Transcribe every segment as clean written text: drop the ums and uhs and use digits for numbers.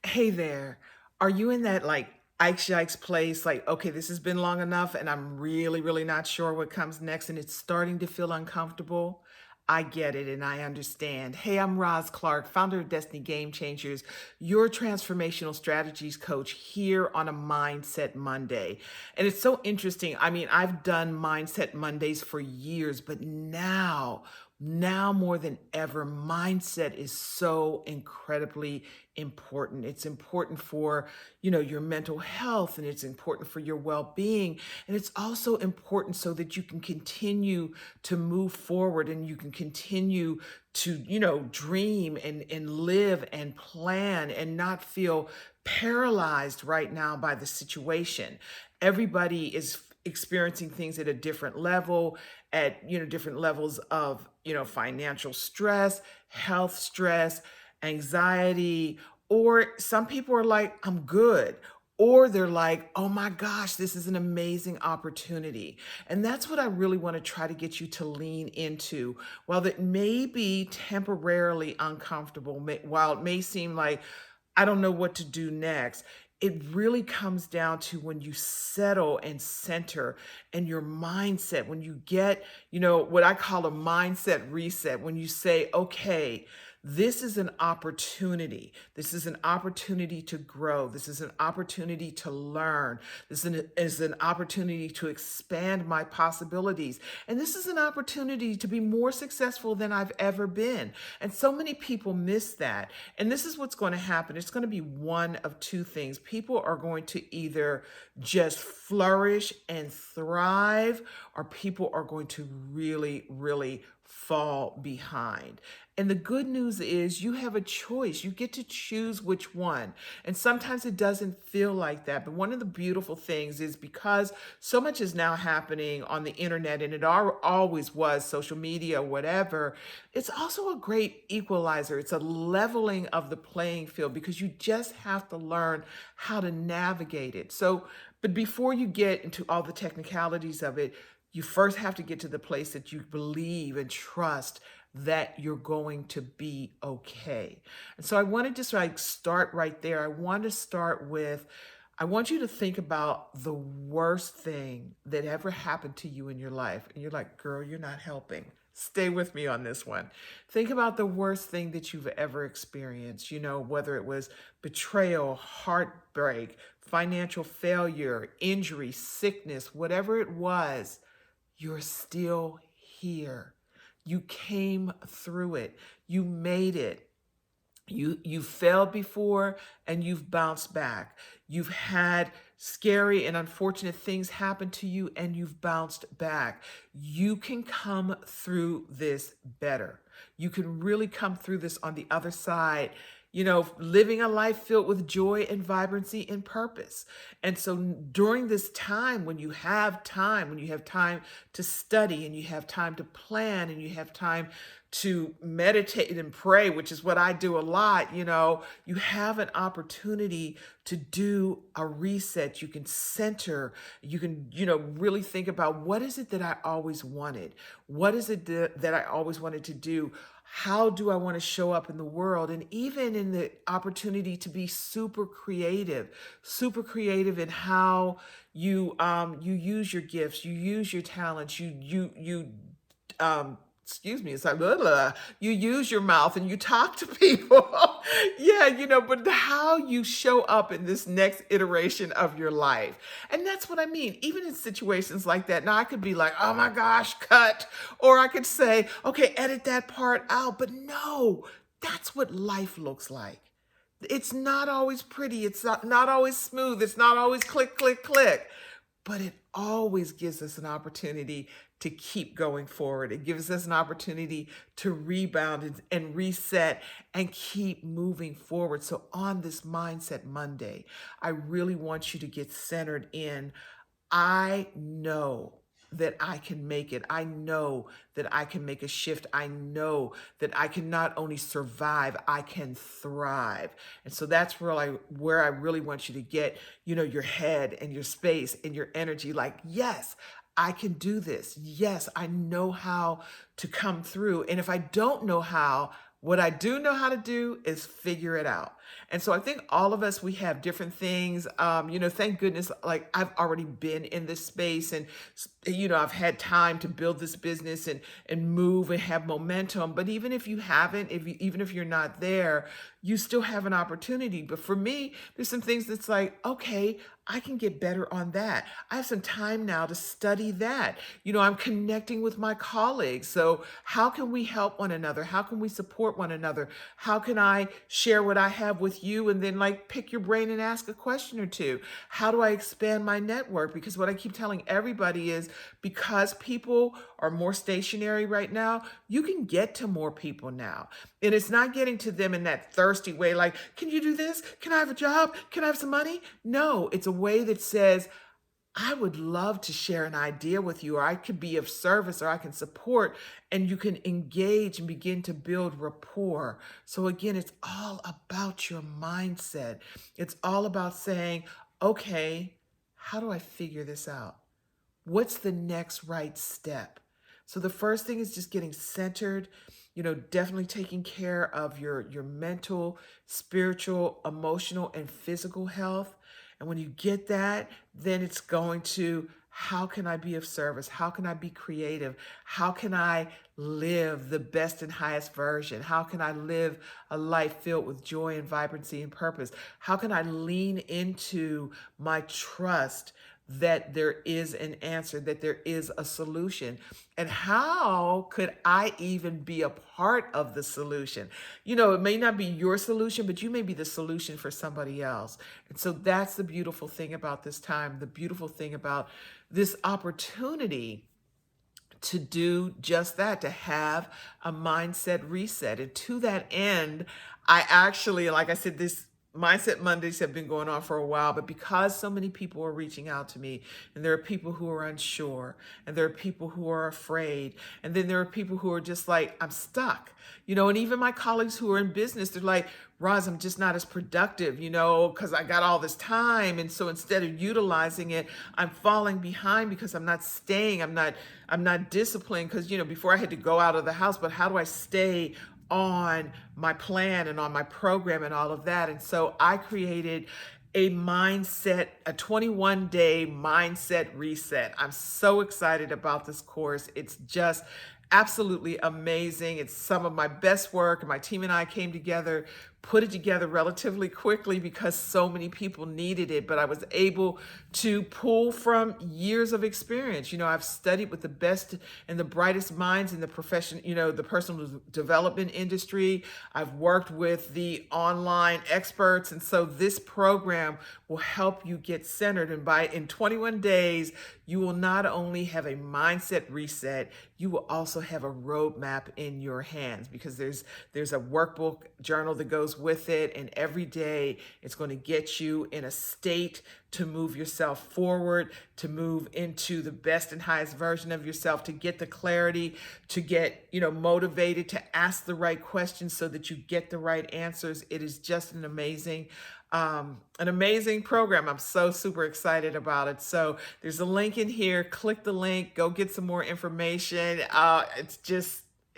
Hey there. Are you in that like Ike yikes place? Like, okay, this has been long enough and I'm really, really not sure what comes next and it's starting to feel uncomfortable? I get it and I understand. Hey, I'm Roz Clark, founder of Destiny Game Changers, your transformational strategies coach here on a Mindset Monday. And it's so interesting. I mean, I've done Mindset Mondays for years, but now more than ever, mindset is so incredibly important. It's important for, your mental health, and it's important for your well-being, and it's also important so that you can continue to move forward and you can continue to, dream and live and plan and not feel paralyzed right now by the situation. Everybody is experiencing things at a different level, at different levels of financial stress, health stress, anxiety, or some people are like, I'm good. Or they're like, oh my gosh, this is an amazing opportunity. And that's what I really want to try to get you to lean into. While it may be temporarily uncomfortable, while it may seem like I don't know what to do next, it really comes down to when you settle and center and your mindset, when you get, what I call a mindset reset, when you say, okay, this is an opportunity. This is an opportunity to grow. This is an opportunity to learn. This is an opportunity to expand my possibilities. And this is an opportunity to be more successful than I've ever been. And so many people miss that. And this is what's going to happen. It's going to be one of two things. People are going to either just flourish and thrive, or people are going to really, really fall behind. And the good news is you have a choice. You get to choose which one. And sometimes it doesn't feel like that. But one of the beautiful things is because so much is now happening on the internet, and it always was social media, whatever, it's also a great equalizer. It's a leveling of the playing field because you just have to learn how to navigate it. So, but before you get into all the technicalities of it, you first have to get to the place that you believe and trust that you're going to be okay. And so I want to just like start right there. I want to start with I want you to think about the worst thing that ever happened to you in your life. And you're like, girl, you're not helping. Stay with me on this one. Think about the worst thing that you've ever experienced, whether it was betrayal, heartbreak, financial failure, injury, sickness, whatever it was, you're still here. You came through it. You made it. You failed before and you've bounced back. You've had scary and unfortunate things happen to you and you've bounced back. You can come through this better. You can really come through this on the other side, living a life filled with joy and vibrancy and purpose. And so during this time, when you have time to study and you have time to plan and you have time to meditate and pray, which is what I do a lot, you have an opportunity to do a reset. You can center, you can, really think about what is it that I always wanted? What is it that I always wanted to do? How do I want to show up in the world? And even in the opportunity to be super creative in how you use your gifts, you use your talents, excuse me, it's like blah, blah. You use your mouth and you talk to people. Yeah, but how you show up in this next iteration of your life. And that's what I mean. Even in situations like that, now I could be like, oh my gosh, cut. Or I could say, okay, edit that part out. But no, that's what life looks like. It's not always pretty. It's not always smooth. It's not always click, click, click. But it always gives us an opportunity to keep going forward. It gives us an opportunity to rebound and reset and keep moving forward. So on this Mindset Monday, I really want you to get centered in. I know that I can make it. I know that I can make a shift. I know that I can not only survive, I can thrive. And so that's where I really want you to get, your head and your space and your energy like, yes, I can do this. Yes, I know how to come through. And if I don't know how, What I do know how to do is figure it out. And so I think all of us, we have different things. Thank goodness, like I've already been in this space and, I've had time to build this business and move and have momentum. But even if you haven't, even if you're not there, you still have an opportunity. But for me, there's some things that's like, okay, I can get better on that. I have some time now to study that. I'm connecting with my colleagues. So, how can we help one another? How can we support one another? How can I share what I have with you and then, like, pick your brain and ask a question or two? How do I expand my network? Because what I keep telling everybody is because people are more stationary right now, you can get to more people now. And it's not getting to them in that thirsty way, like, can you do this? Can I have a job? Can I have some money? No, it's a way that says, I would love to share an idea with you, or I could be of service, or I can support, and you can engage and begin to build rapport. So, again, it's all about your mindset. It's all about saying, okay, how do I figure this out? What's the next right step? So the first thing is just getting centered, definitely taking care of your mental, spiritual, emotional, and physical health. And when you get that, then it's going to, how can I be of service? How can I be creative? How can I live the best and highest version? How can I live a life filled with joy and vibrancy and purpose? How can I lean into my trust that there is an answer, that there is a solution? And how could I even be a part of the solution? It may not be your solution, but you may be the solution for somebody else. And so that's the beautiful thing about this time, the beautiful thing about this opportunity to do just that, to have a mindset reset. And to that end, I actually, like I said, this Mindset Mondays have been going on for a while, but because so many people are reaching out to me, and there are people who are unsure, and there are people who are afraid, and then there are people who are just like, I'm stuck, and even my colleagues who are in business, they're like, Roz, I'm just not as productive, because I got all this time. And so instead of utilizing it, I'm falling behind because I'm not disciplined. Because, before I had to go out of the house, but how do I stay on my plan and on my program and all of that? And so I created a 21-day mindset reset. I'm so excited about this course. It's just absolutely amazing. It's some of my best work, and my team and I came together, put it together relatively quickly because so many people needed it. But I was able to pull from years of experience. I've studied with the best and the brightest minds in the profession, the personal development industry. I've worked with the online experts. And so this program will help you get centered. And in 21 days, you will not only have a mindset reset, you will also have a roadmap in your hands, because there's a workbook journal that goes with it, and every day it's going to get you in a state to move yourself forward, to move into the best and highest version of yourself, to get the clarity, to get motivated, to ask the right questions so that you get the right answers. It is just an amazing program. I'm so super excited about it. So there's a link in here. Click the link. Go get some more information. It's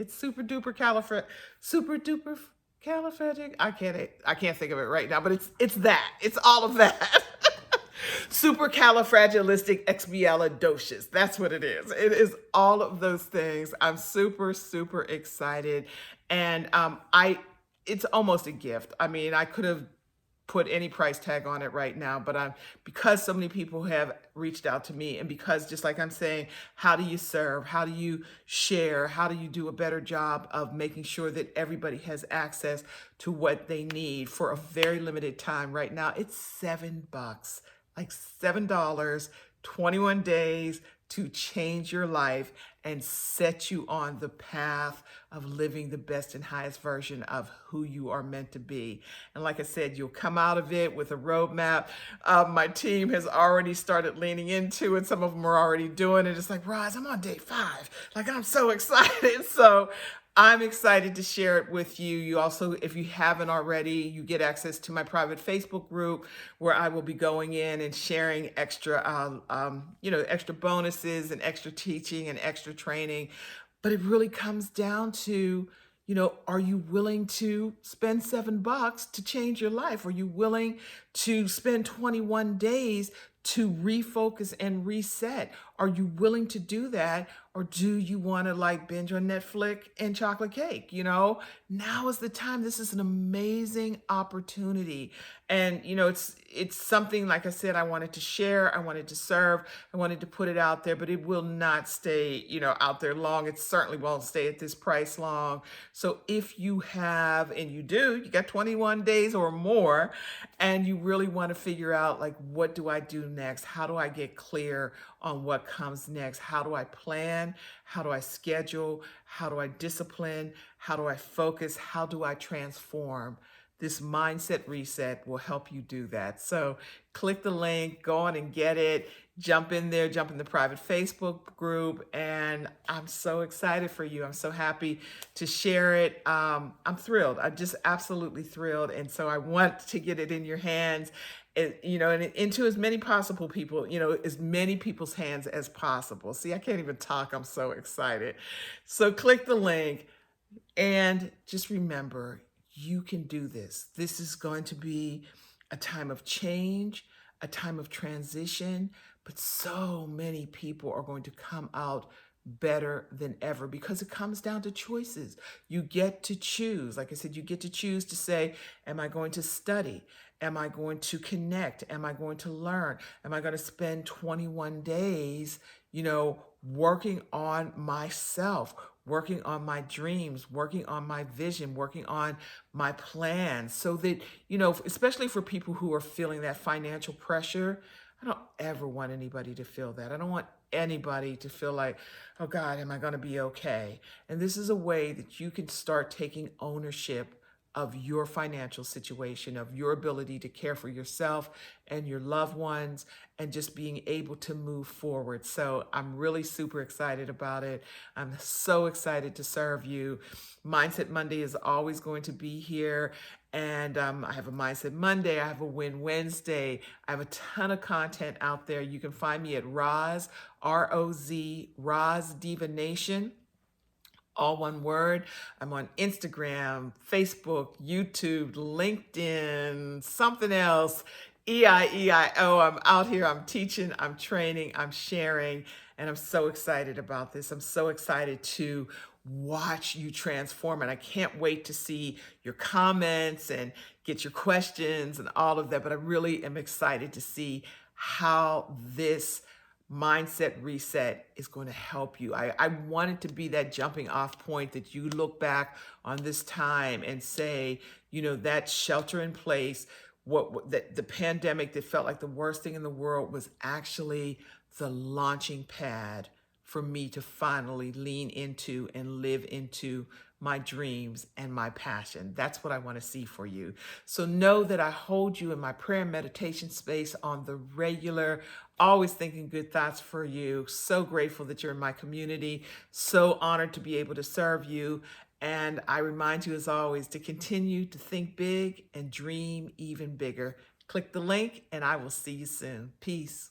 super duper califragilistic. I can't think of it right now, but it's that. It's all of that. Supercalifragilisticexpialidocious. That's what it is. It is all of those things. I'm super, super excited. And it's almost a gift. I mean, I could have put any price tag on it right now, but because so many people have reached out to me, and because, just like I'm saying, how do you serve? How do you share? How do you do a better job of making sure that everybody has access to what they need for a very limited time? Right now, it's $7, like $7, 21 days to change your life and set you on the path of living the best and highest version of who you are meant to be. And like I said, you'll come out of it with a roadmap. My team has already started leaning into it. Some of them are already doing it. It's like, Roz, I'm on day 5. Like, I'm so excited. So I'm excited to share it with you. You also, if you haven't already, you get access to my private Facebook group, where I will be going in and sharing extra bonuses and extra teaching and extra training. But it really comes down to, are you willing to spend $7 to change your life? Are you willing to spend 21 days to refocus and reset? Are you willing to do that? Or do you want to like binge on Netflix and chocolate cake? Now is the time. This is an amazing opportunity. And it's something, like I said, I wanted to share, I wanted to serve, I wanted to put it out there, but it will not stay, out there long. It certainly won't stay at this price long. So if you have, and you got 21 days or more, and you really want to figure out, like, what do I do next? How do I get clear on what comes next? How do I plan? How do I schedule? How do I discipline? How do I focus? How do I transform? This mindset reset will help you do that. So click the link, go on and get it. Jump in there, jump in the private Facebook group. And I'm so excited for you. I'm so happy to share it. I'm thrilled. I'm just absolutely thrilled. And so I want to get it in your hands, and into as many possible people, as many people's hands as possible. See, I can't even talk. I'm so excited. So click the link. And just remember, you can do this. This is going to be a time of change, a time of transition, but so many people are going to come out better than ever because it comes down to choices. You get to choose. Like I said, you get to choose to say, am I going to study? Am I going to connect? Am I going to learn? Am I going to spend 21 days, working on myself, working on my dreams, working on my vision, working on my plans, so that, especially for people who are feeling that financial pressure. I don't ever want anybody to feel that. I don't want anybody to feel like, oh God, am I going to be okay? And this is a way that you can start taking ownership of your financial situation, of your ability to care for yourself and your loved ones, and just being able to move forward. So I'm really super excited about it. I'm so excited to serve you. Mindset Monday is always going to be here. And I have a Mindset Monday. I have a Win Wednesday. I have a ton of content out there. You can find me at Roz, R-O-Z, RozDivaNation, all one word. I'm on Instagram, Facebook, YouTube, LinkedIn, something else, EIEIO. I'm out here, I'm teaching, I'm training, I'm sharing, and I'm so excited about this. I'm so excited to watch you transform, and I can't wait to see your comments and get your questions and all of that. But I really am excited to see how this mindset reset is going to help you. I want it to be that jumping off point that you look back on this time and say, that shelter in place, what that the pandemic that felt like the worst thing in the world was actually the launching pad for me to finally lean into and live into my dreams and my passion. That's what I want to see for you. So know that I hold you in my prayer and meditation space on the regular, always thinking good thoughts for you. So grateful that you're in my community. So honored to be able to serve you. And I remind you, as always, to continue to think big and dream even bigger. Click the link, and I will see you soon. Peace.